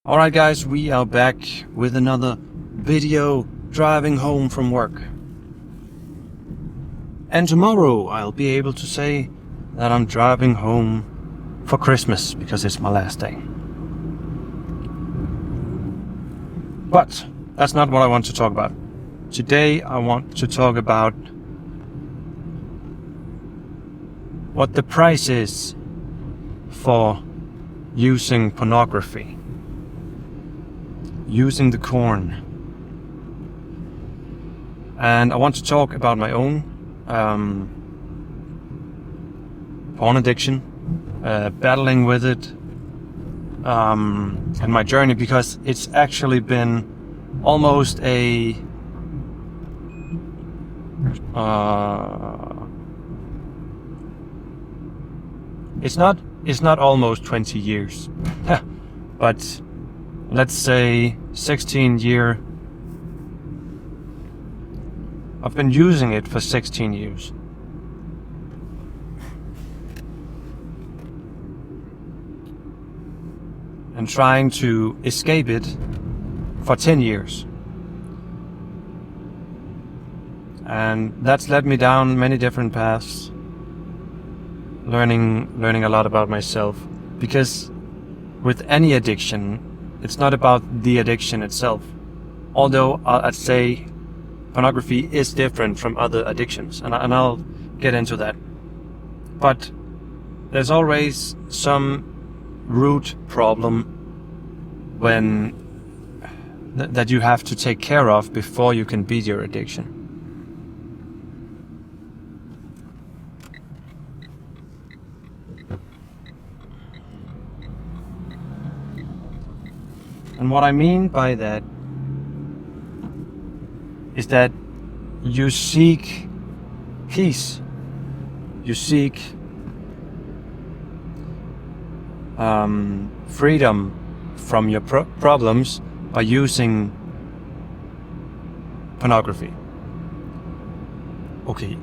Alright guys, we are back with another video driving home from work. And tomorrow I'll be able to say that I'm driving home for Christmas because it's my last day. But that's not what I want to talk about. Today I want to talk about what the price is for using pornography. Using the corn. And I want to talk about my own porn addiction, battling with it, and my journey, because it's actually been almost a it's not almost 20 years, but let's say 16 year. I've been using it for 16 years. And trying to escape it for 10 years. And that's led me down many different paths. Learning a lot about myself. Because with any addiction, it's not about the addiction itself. Although I'd say pornography is different from other addictions, and I'll get into that. But there's always some root problem that you have to take care of before you can beat your addiction. And what I mean by that is that you seek peace. You seek freedom from your problems by using pornography. Okay,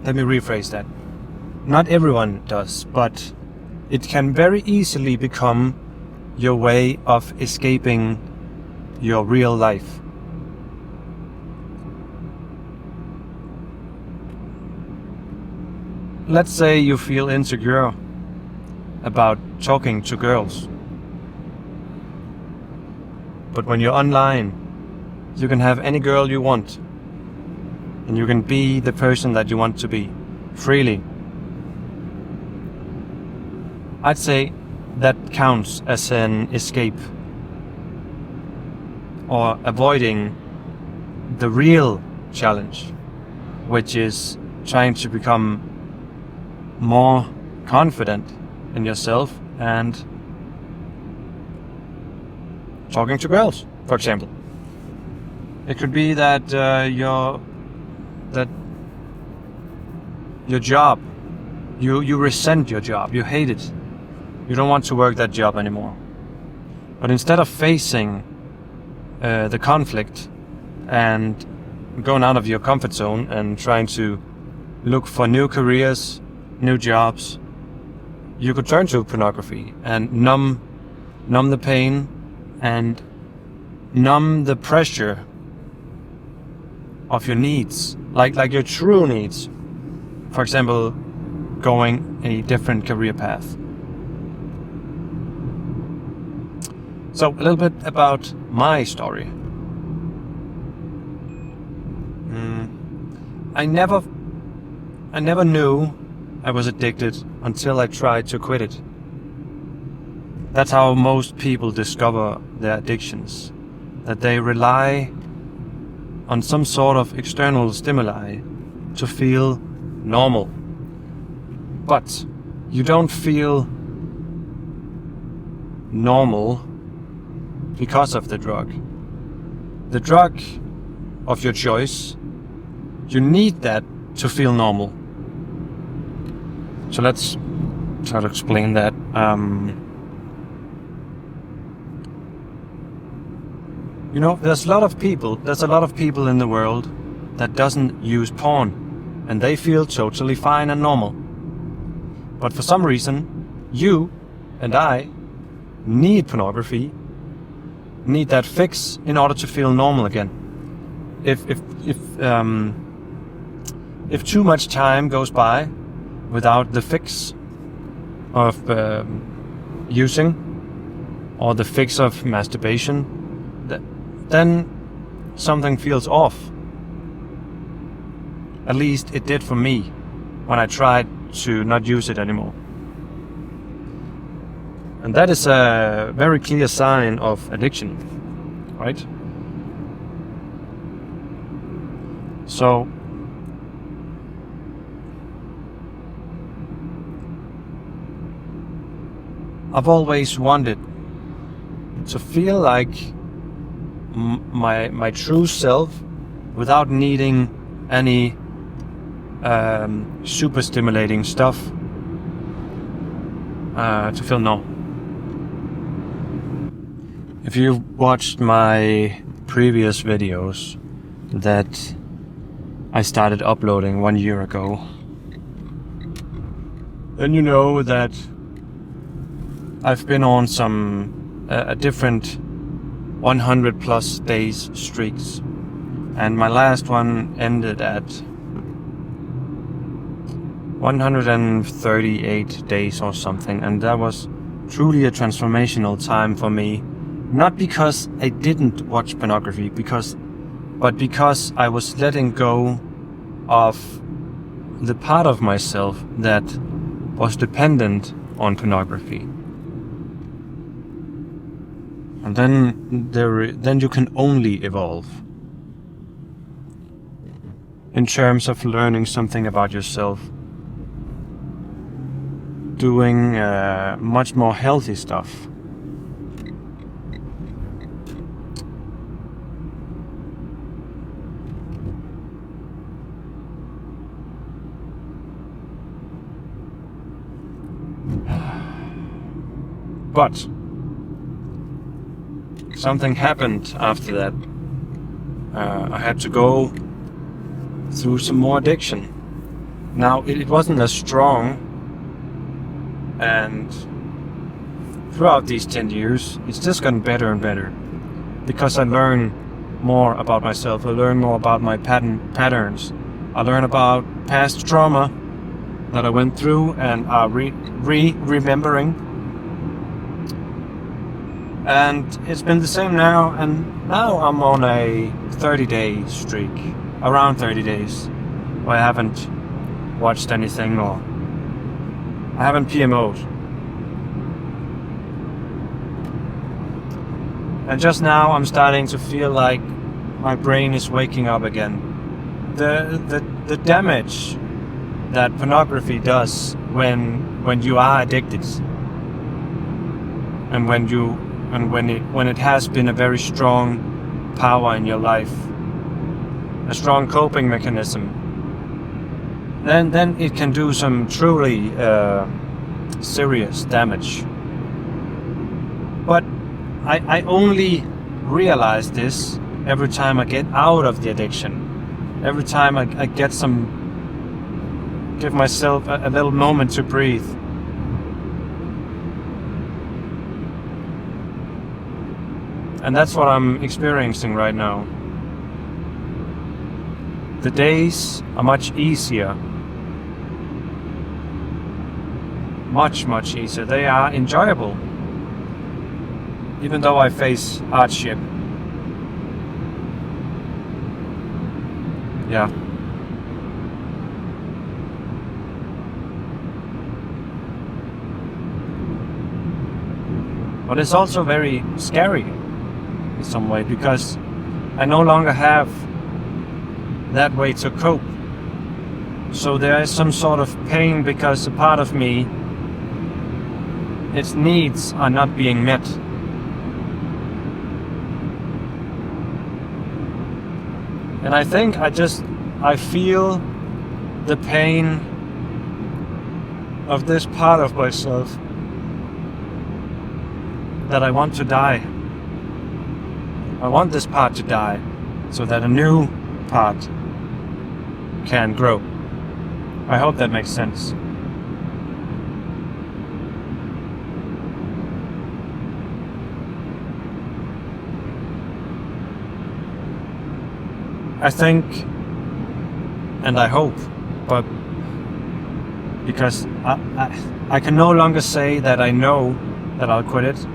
let me rephrase that. Not everyone does, but it can very easily become your way of escaping your real life. Let's say you feel insecure about talking to girls. But when you're online, you can have any girl you want. And you can be the person that you want to be, freely. I'd say that counts as an escape, or avoiding the real challenge, which is trying to become more confident in yourself and talking to girls, for example. It could be that your job, you resent your job, you hate it. You don't want to work that job anymore. But instead of facing the conflict and going out of your comfort zone and trying to look for new careers, new jobs, you could turn to pornography and numb the pain and numb the pressure of your needs, like your true needs. For example, going a different career path. So a little bit about my story. I never knew I was addicted until I tried to quit it. That's how most people discover their addictions, that they rely on some sort of external stimuli to feel normal. But you don't feel normal because of the drug. The drug of your choice, you need that to feel normal. So let's try to explain that. There's a lot of people in the world that doesn't use porn, and they feel totally fine and normal. But for some reason, you and I need pornography need that fix in order to feel normal again. If too much time goes by without the fix of using, or the fix of masturbation, then something feels off. At least it did for me when I tried to not use it anymore. And that is a very clear sign of addiction, right? So I've always wanted to feel like my true self without needing any super stimulating stuff to feel normal. If you've watched my previous videos that I started uploading 1 year ago, then you know that I've been on some a different 100 plus days streaks, and my last one ended at 138 days or something, and that was truly a transformational time for me. Not because I didn't watch pornography, but because I was letting go of the part of myself that was dependent on pornography. And then you can only evolve in terms of learning something about yourself, doing much more healthy stuff. But something happened after that. I had to go through some more addiction. Now, it wasn't as strong, and throughout these 10 years, it's just gotten better and better. Because I learn more about myself, I learn more about my patterns, I learn about past trauma that I went through and are remembering. And it's been the same now, and now I'm on a 30-day streak, around 30 days, where I haven't watched anything or I haven't PMO'd. And just now I'm starting to feel like my brain is waking up again. The damage that pornography does when you are addicted, and when it has been a very strong power in your life, a strong coping mechanism, then it can do some truly serious damage. But I only realize this every time I get out of the addiction, every time I give myself a little moment to breathe. And that's what I'm experiencing right now. The days are much easier. Much easier. They are enjoyable. Even though I face hardship. Yeah. But it's also very scary in some way, because I no longer have that way to cope. So there is some sort of pain because a part of me, its needs are not being met. And I think I feel the pain of this part of myself that I want to die. I want this part to die so that a new part can grow. I hope that makes sense. I think, and I hope, but because I can no longer say that I know that I'll quit it,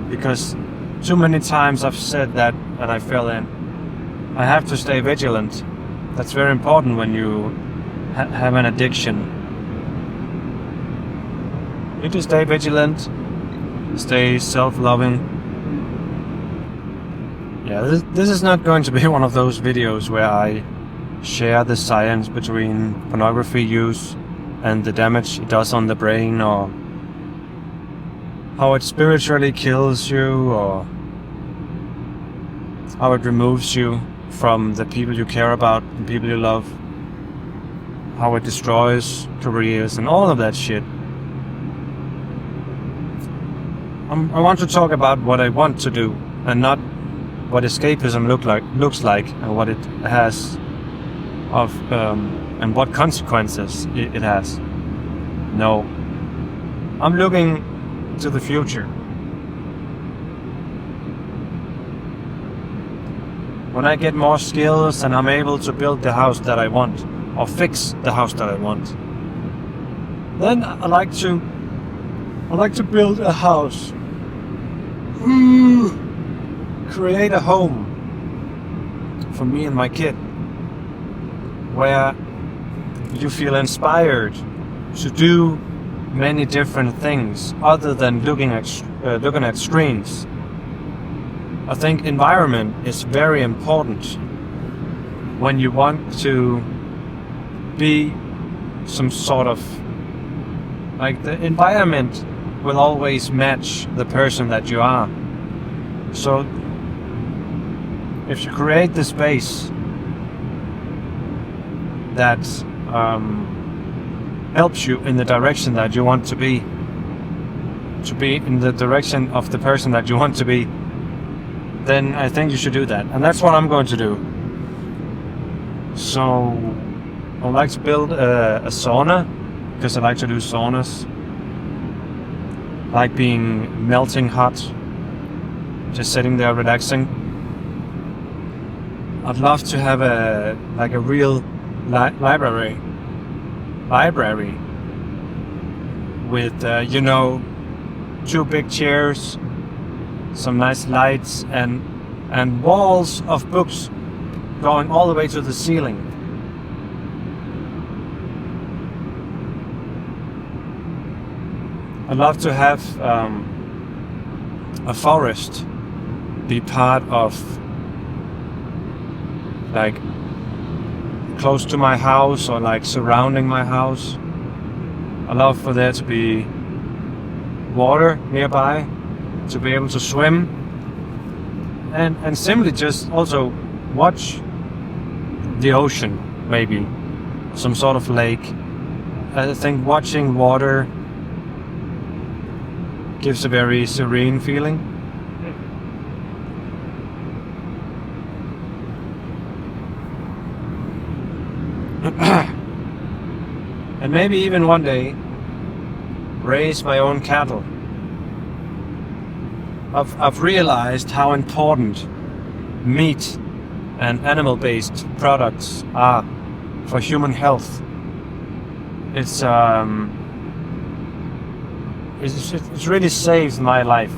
because too many times I've said that and I fell in. I have to stay vigilant. That's very important when you have an addiction. You need to stay vigilant, stay self-loving. Yeah, this is not going to be one of those videos where I share the science between pornography use and the damage it does on the brain, or how it spiritually kills you, or how it removes you from the people you care about, the people you love, how it destroys careers and all of that shit. I want to talk about what I want to do, and not what escapism looks like, and what it has of and what consequences it has. No, I'm looking to the future. When I get more skills and I'm able to build the house that I want, or fix the house that I want, then I like to build a house. Create a home for me and my kid, where you feel inspired to do many different things other than looking at screens. I think environment is very important when you want to be some sort of, like, the environment will always match the person that you are. So if you create the space that helps you in the direction that you want to be in the direction of the person that you want to be, then I think you should do that. And that's what I'm going to do. So I'd like to build a sauna, because I like to do saunas. I like being melting hot, just sitting there relaxing. I'd love to have a real library with two big chairs, some nice lights, and walls of books going all the way to the ceiling. I'd love to have a forest be part of, like, close to my house, or like surrounding my house. I'd love for there to be water nearby, to be able to swim, and simply just also watch the ocean, maybe some sort of lake. I think watching water gives a very serene feeling. And maybe even one day raise my own cattle. I've realized how important meat and animal-based products are for human health. It's really saved my life.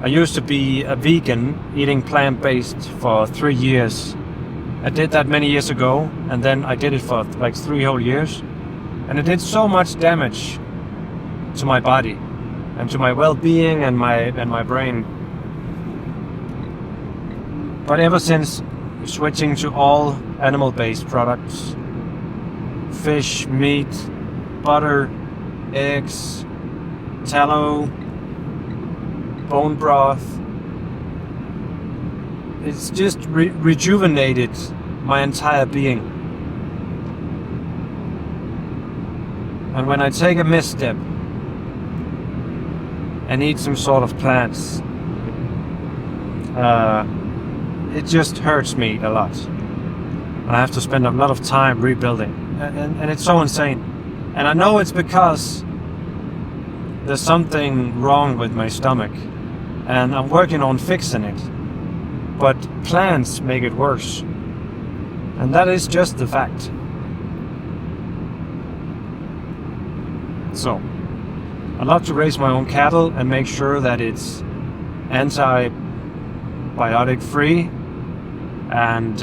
I used to be a vegan, eating plant-based for 3 years. I did that many years ago, and then I did it for like 3 whole years, and it did so much damage to my body and to my well-being and my brain. But ever since switching to all animal-based products, fish, meat, butter, eggs, tallow, bone broth, it's just rejuvenated my entire being. And when I take a misstep and eat some sort of plants, it just hurts me a lot. And I have to spend a lot of time rebuilding. And it's so insane. And I know it's because there's something wrong with my stomach, and I'm working on fixing it. But plants make it worse. And that is just the fact. So, I love to raise my own cattle and make sure that it's antibiotic free and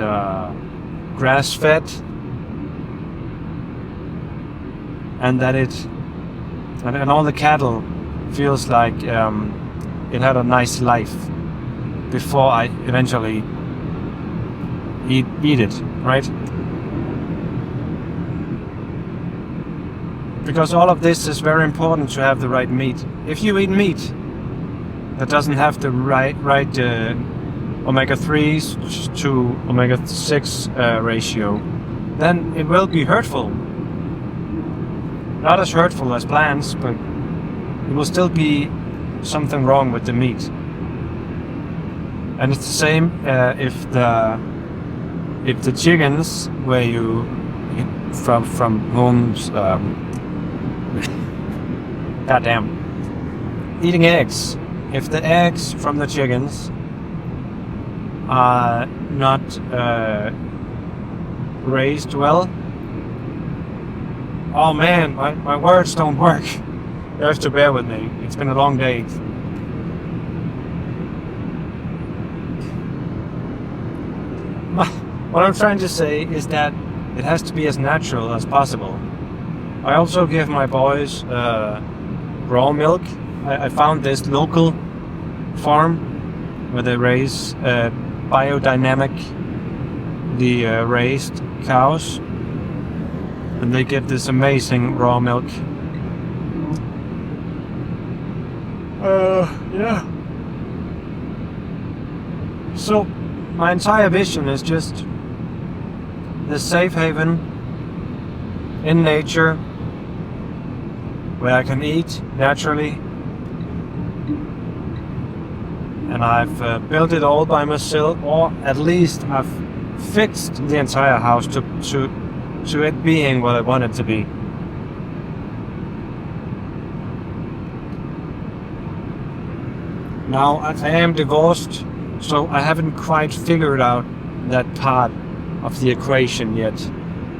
grass fed, and that and all the cattle feels like it had a nice life before I eventually eat it, right? Because all of this is very important to have the right meat. If you eat meat that doesn't have the right omega-3s to omega-6 ratio, then it will be hurtful. Not as hurtful as plants, but it will still be something wrong with the meat. And it's the same if the chickens where you from homes goddamn eating eggs, if the eggs from the chickens are not raised well, oh man, my words don't work. You have to bear with me. It's been a long day. What I'm trying to say is that it has to be as natural as possible. I also give my boys raw milk. I found this local farm where they raise biodynamically raised cows, and they get this amazing raw milk. Yeah. So my entire vision is just the safe haven in nature where I can eat naturally, and I've built it all by myself, or at least I've fixed the entire house to it being what I want it to be. Now I am divorced, so I haven't quite figured out that part of the equation yet.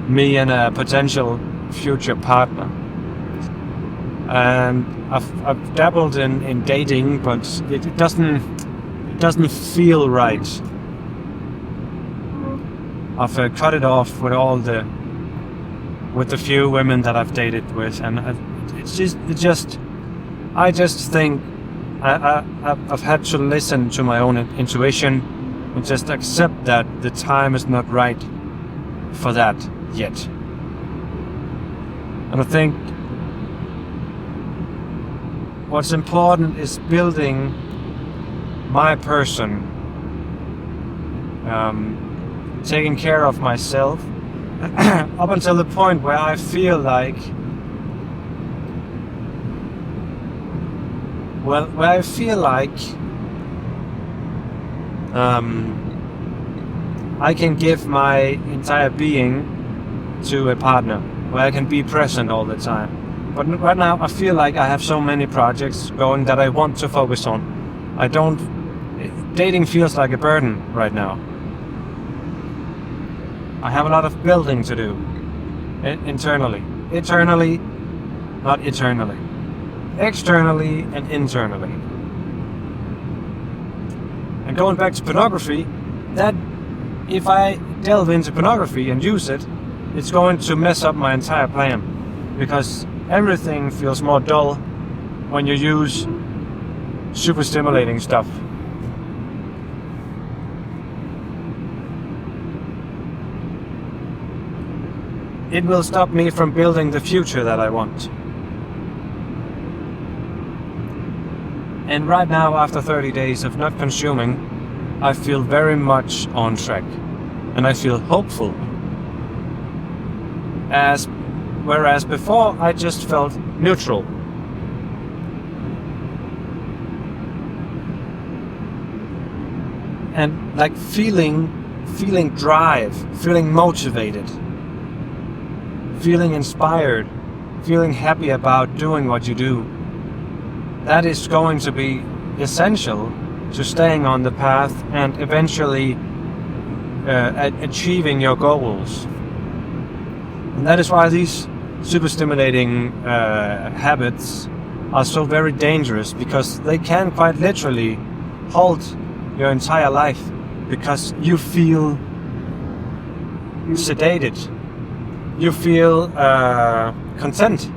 Me and a potential future partner. And I've dabbled in dating, but it doesn't feel right. I've cut it off with the few women that I've dated with, and I just think I've had to listen to my own intuition and just accept that the time is not right for that yet. And I think what's important is building my person, taking care of myself up until the point where I feel like, I can give my entire being to a partner, where I can be present all the time. But right now I feel like I have so many projects going that I want to focus on. Dating feels like a burden right now. I have a lot of building to do internally, not eternally, externally and internally. And going back to pornography, that if I delve into pornography and use it, it's going to mess up my entire plan, because everything feels more dull when you use super stimulating stuff. It will stop me from building the future that I want. And right now, after 30 days of not consuming, I feel very much on track, and I feel hopeful. Whereas before I just felt neutral. And like feeling drive, feeling motivated, feeling inspired, feeling happy about doing what you do. That is going to be essential to staying on the path and eventually at achieving your goals. And that is why these super stimulating habits are so very dangerous, because they can quite literally halt your entire life, because you feel sedated, you feel content,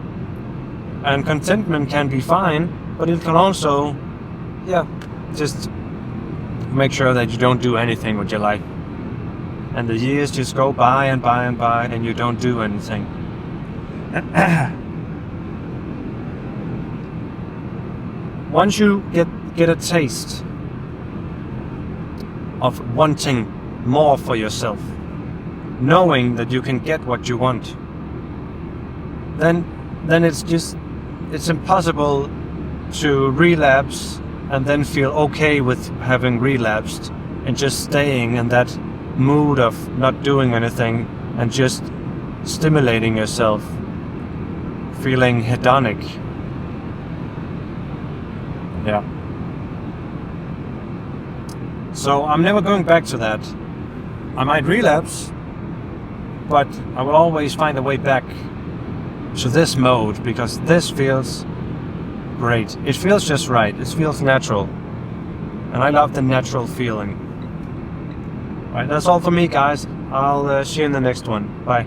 and contentment can be fine, but it can also just make sure that you don't do anything with your life, and the years just go by and by and by, and you don't do anything. Once you get a taste of wanting more for yourself, knowing that you can get what you want, then it's impossible to relapse and then feel okay with having relapsed and just staying in that mood of not doing anything and just stimulating yourself, feeling hedonic. Yeah. So I'm never going back to that. I might relapse, but I will always find a way back to this mode, because this feels great. It feels just right. It feels natural. And I love the natural feeling. Alright, that's all for me, guys. I'll see you in the next one. Bye.